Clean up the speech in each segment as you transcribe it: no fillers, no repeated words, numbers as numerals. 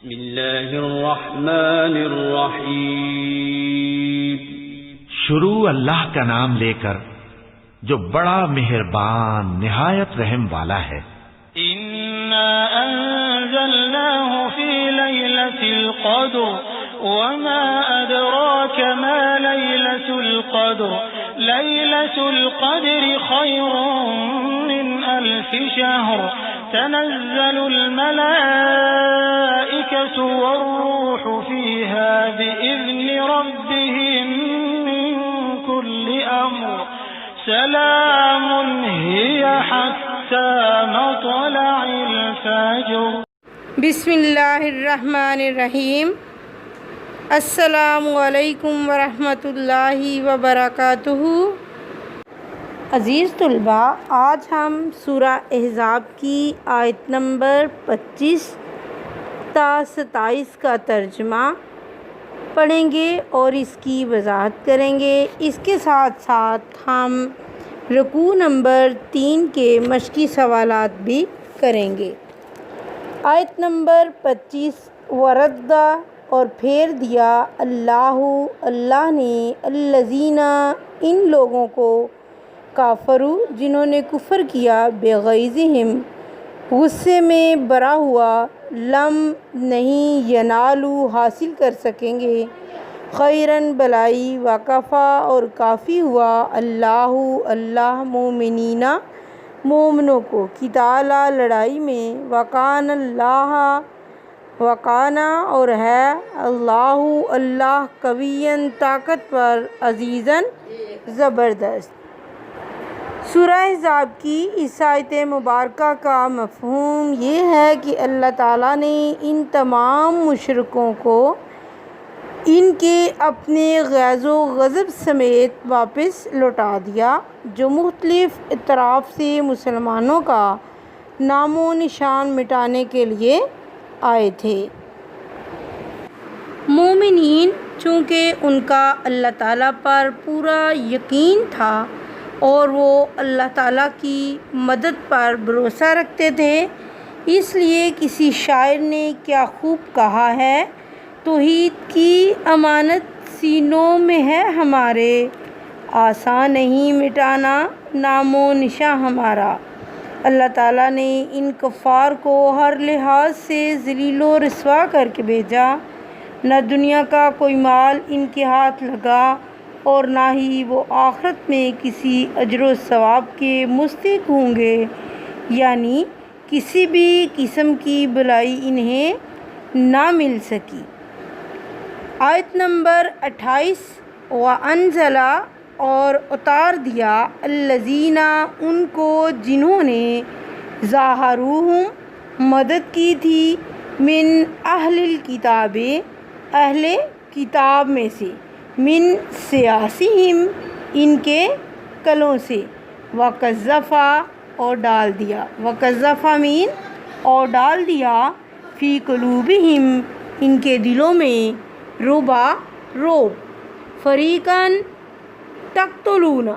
بسم اللہ الرحمن الرحیم۔ شروع اللہ کا نام لے کر جو بڑا مہربان نہایت رحم والا ہے۔ انا انزلناه في ليلة القدر وما ادراك ما ليلة القدر ليلة القدر خير من 1000 شهر تنزل الملائكة والروح فيها بإذن ربهم من كل أمر سلام هي حتى مطلع الفجر۔ بسم اللہ الرحمن الرحیم۔ السلام علیکم ورحمۃ اللہ وبرکاتہ۔ عزیز طلباء، آج ہم سورہ احزاب کی آیت نمبر 25 تا 27 کا ترجمہ پڑھیں گے اور اس کی وضاحت کریں گے۔ اس کے ساتھ ساتھ ہم رکوع نمبر 3 کے مشقی سوالات بھی کریں گے۔ آیت نمبر 25 وردہ اور پھیر دیا اللہ نے الذین ان لوگوں کو کافروا جنہوں نے کفر کیا بغیظہم غصے میں برا ہوا لم نہیں ینالو حاصل کر سکیں گے خیرن بلائی وکفا اور کافی ہوا اللہ مومنین مومنوں کو قتالا لڑائی میں وکانا اور ہے اللہ قویًا طاقتور عزیزاً زبردست۔ سورہ احزاب کی اس آیت مبارکہ کا مفہوم یہ ہے کہ اللہ تعالیٰ نے ان تمام مشرکوں کو ان کے اپنے غیظ و غضب سمیت واپس لوٹا دیا جو مختلف اطراف سے مسلمانوں کا نام و نشان مٹانے کے لیے آئے تھے۔ مومنین چونکہ ان کا اللہ تعالیٰ پر پورا یقین تھا اور وہ اللہ تعالیٰ کی مدد پر بھروسہ رکھتے تھے، اس لیے کسی شاعر نے کیا خوب کہا ہے، توحید کی امانت سینوں میں ہے ہمارے، آسان نہیں مٹانا نام و نشاں ہمارا۔ اللہ تعالیٰ نے ان کفار کو ہر لحاظ سے ذلیل و رسوا کر کے بھیجا، نہ دنیا کا کوئی مال ان کے ہاتھ لگا اور نہ ہی وہ آخرت میں کسی اجر و ثواب کے مستحق ہوں گے، یعنی کسی بھی قسم کی بھلائی انہیں نہ مل سکی۔ آیت نمبر 28 وَأَنزَلَ اور اتار دیا الذین ان کو جنہوں نے ظاہروہم مدد کی تھی من اہل الکتاب اہل کتاب میں سے، من سیاسیہم ان کے کلوں سے، وقذفا اور ڈال دیا، وقذفا مین اور ڈال دیا فی قلوبہم ان کے دلوں میں رعب فریقاً تقتلون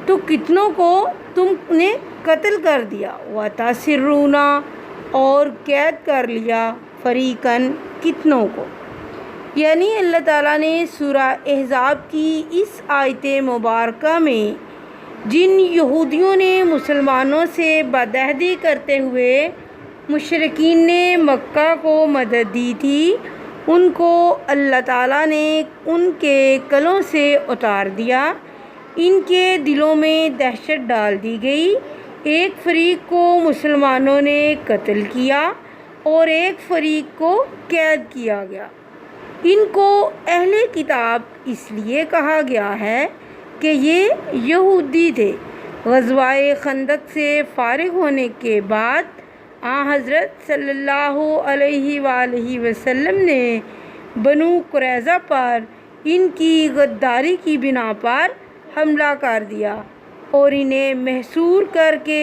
تو کتنوں کو تم نے قتل کر دیا، وتسرون اور قید کر لیا فریقاً کتنوں کو۔ یعنی اللہ تعالیٰ نے سورہ احزاب کی اس آیت مبارکہ میں جن یہودیوں نے مسلمانوں سے بدعہدی کرتے ہوئے مشرکین نے مکہ کو مدد دی تھی، ان کو اللہ تعالیٰ نے ان کے کلوں سے اتار دیا، ان کے دلوں میں دہشت ڈال دی گئی، ایک فریق کو مسلمانوں نے قتل کیا اور ایک فریق کو قید کیا گیا۔ ان کو اہل کتاب اس لیے کہا گیا ہے کہ یہ یہودی تھے۔ غزوہ خندق سے فارغ ہونے کے بعد حضرت صلی اللہ علیہ وآلہ وسلم نے بنو قریظہ پر ان کی غداری کی بنا پر حملہ کر دیا اور انہیں محصور کر کے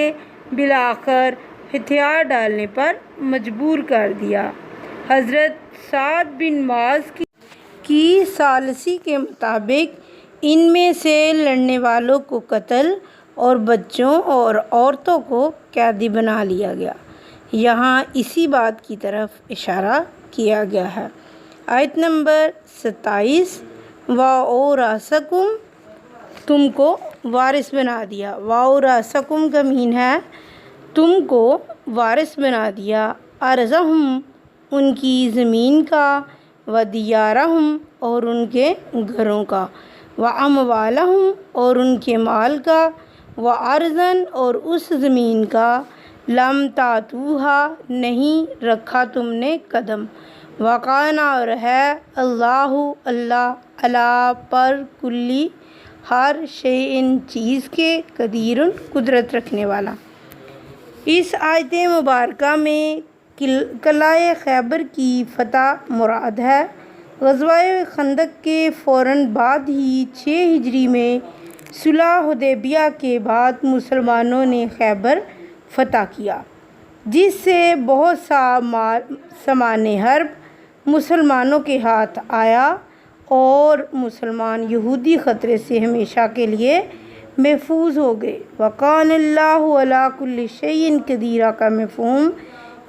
بالآخر ہتھیار ڈالنے پر مجبور کر دیا۔ حضرت سعد بن معاذ کی ثالثی کے مطابق ان میں سے لڑنے والوں کو قتل اور بچوں اور عورتوں کو قیدی بنا لیا گیا۔ یہاں اسی بات کی طرف اشارہ کیا گیا ہے۔ آیت نمبر 27 وَأَوْرَثَكُمْ، تم کو وارث بنا دیا۔ وَأَوْرَثَكُمْ کا مین ہے تم کو وارث بنا دیا، ارضہم ان کی زمین کا، ودیارہم اور ان کے گھروں کا، واموالہم اور ان کے مال کا، وارضاً اور اس زمین کا، لم تاتوہا نہیں رکھا تم نے قدم، وکان اور ہے اللہ اللہ علی پر کلی ہر شیء چیز کے قدیر قدرت رکھنے والا۔ اس آیت مبارکہ میں قلعہ خیبر کی فتح مراد ہے۔ غزوہ خندق کے فوراً بعد ہی 6 ہجری میں صلح حدیبیہ کے بعد مسلمانوں نے خیبر فتح کیا، جس سے بہت سا سامان حرب مسلمانوں کے ہاتھ آیا اور مسلمان یہودی خطرے سے ہمیشہ کے لیے محفوظ ہو گئے۔ وَقَانَ اللَّهُ عَلَىٰ كُلِّ شَيْءٍ قَدِيرٌ کا مفہوم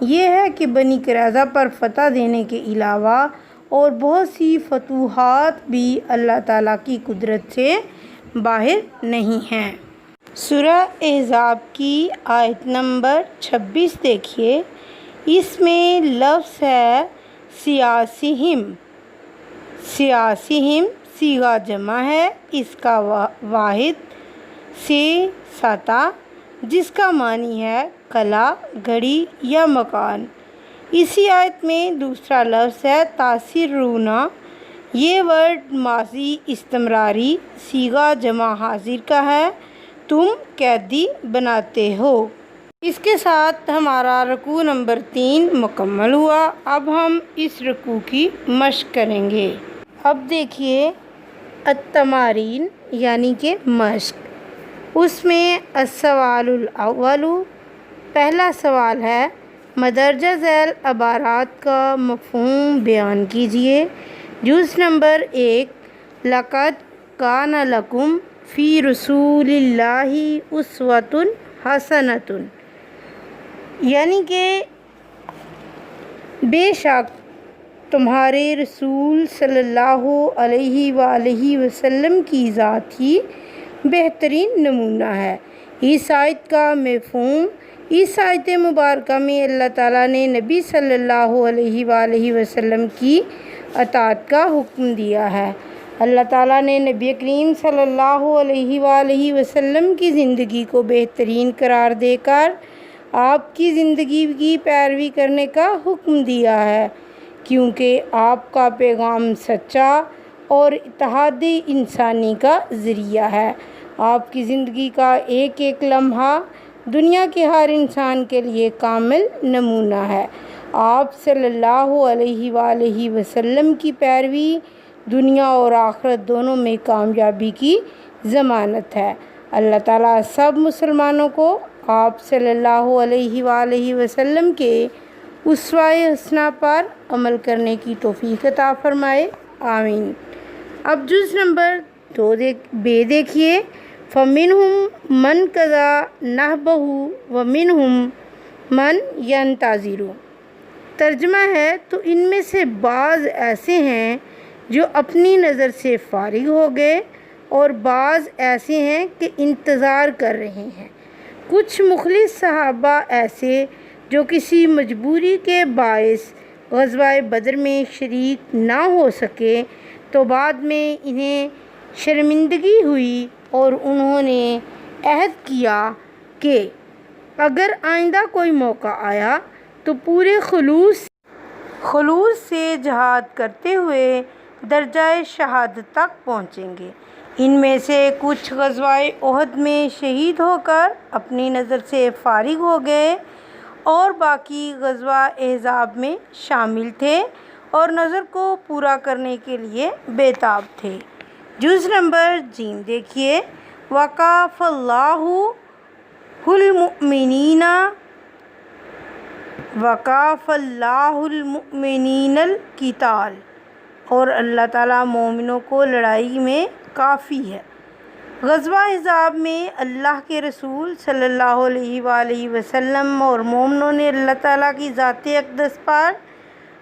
یہ ہے کہ بنی قریظہ پر فتح دینے کے علاوہ اور بہت سی فتوحات بھی اللہ تعالیٰ کی قدرت سے باہر نہیں ہیں۔ سورہ احزاب کی آیت نمبر 26 دیکھیے، اس میں لفظ ہے سیاسیہم۔ سیاسیہم صیغہ جمع ہے، اس کا واحد سے ساتا، جس کا معنی ہے قلعہ، گھڑی یا مکان۔ اسی آیت میں دوسرا لفظ ہے تاسرون۔ یہ ورڈ ماضی استمراری صیغہ جمع حاضر کا ہے، تم قیدی بناتے ہو۔ اس کے ساتھ ہمارا رکوع نمبر 3 مکمل ہوا۔ اب ہم اس رکوع کی مشق کریں گے۔ اب دیکھیے التمارین یعنی کہ مشق، اس میں السوال الاول، پہلا سوال ہے مدرجہ ذیل عبارات کا مفہوم بیان کیجیے۔ جزء نمبر 1 لقد کان لکم فی رسول اللہ اسوۃ حسنۃ، یعنی کہ بے شک تمہارے رسول صلی اللہ علیہ وآلہ وسلم کی ذات ہی بہترین نمونہ ہے۔ اس آیت کا مفہوم، اس آیت مبارکہ میں اللہ تعالیٰ نے نبی صلی اللہ علیہ وآلہ وسلم کی اطاعت کا حکم دیا ہے۔ اللہ تعالیٰ نے نبی کریم صلی اللہ علیہ وآلہ وسلم کی زندگی کو بہترین قرار دے کر آپ کی زندگی کی پیروی کرنے کا حکم دیا ہے، کیونکہ آپ کا پیغام سچا اور اتحاد انسانی کا ذریعہ ہے۔ آپ کی زندگی کا ایک ایک لمحہ دنیا کے ہر انسان کے لیے کامل نمونہ ہے۔ آپ صلی اللہ علیہ وآلہ وسلم کی پیروی دنیا اور آخرت دونوں میں کامیابی کی ضمانت ہے۔ اللہ تعالیٰ سب مسلمانوں کو آپ صلی اللہ علیہ وآلہ وسلم کے اسوہ حسنہ پر عمل کرنے کی توفیق عطا فرمائے، آمین۔ اب جز نمبر 2 دیکھیے، فَمِنْهُمْ مَنْ قَضَىٰ نَحْبَهُ وَمِنْهُمْ مَنْ يَنْتَظِرُ۔ ترجمہ ہے تو ان میں سے بعض ایسے ہیں جو اپنی نظر سے فارغ ہو گئے اور بعض ایسے ہیں کہ انتظار کر رہے ہیں۔ کچھ مخلص صحابہ ایسے جو کسی مجبوری کے باعث غزوہ بدر میں شریک نہ ہو سکے تو بعد میں انہیں شرمندگی ہوئی اور انہوں نے عہد کیا کہ اگر آئندہ کوئی موقع آیا تو پورے خلوص سے جہاد کرتے ہوئے درجہ شہادت تک پہنچیں گے۔ ان میں سے کچھ غزوہ احد میں شہید ہو کر اپنی نظر سے فارغ ہو گئے اور باقی غزوہ احزاب میں شامل تھے اور نظر کو پورا کرنے کے لیے بےتاب تھے۔ جز نمبر 3 دیکھیے، وَكَافَ اللَّهُ الْمُؤْمِنِينَ وَكَافَ اللَّهُ الْمُؤْمِنِينَ الْقِتَالَ، اور اللہ تعالیٰ مومنوں کو لڑائی میں کافی ہے۔ غزوہ احزاب میں اللہ کے رسول صلی اللہ علیہ وآلہ وسلم اور مومنوں نے اللہ تعالیٰ کی ذات اقدس پر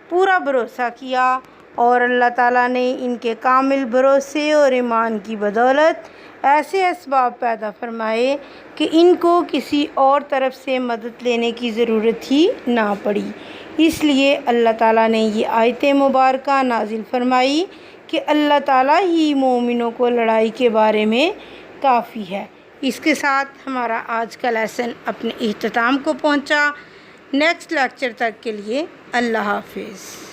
پورا بھروسہ کیا اور اللہ تعالیٰ نے ان کے کامل بھروسے اور ایمان کی بدولت ایسے اسباب پیدا فرمائے کہ ان کو کسی اور طرف سے مدد لینے کی ضرورت ہی نہ پڑی۔ اس لیے اللہ تعالیٰ نے یہ آیت مبارکہ نازل فرمائی کہ اللہ تعالیٰ ہی مومنوں کو لڑائی کے بارے میں کافی ہے۔ اس کے ساتھ ہمارا آج کا لیسن اپنے اختتام کو پہنچا۔ نیکسٹ لیکچر تک کے لیے اللہ حافظ۔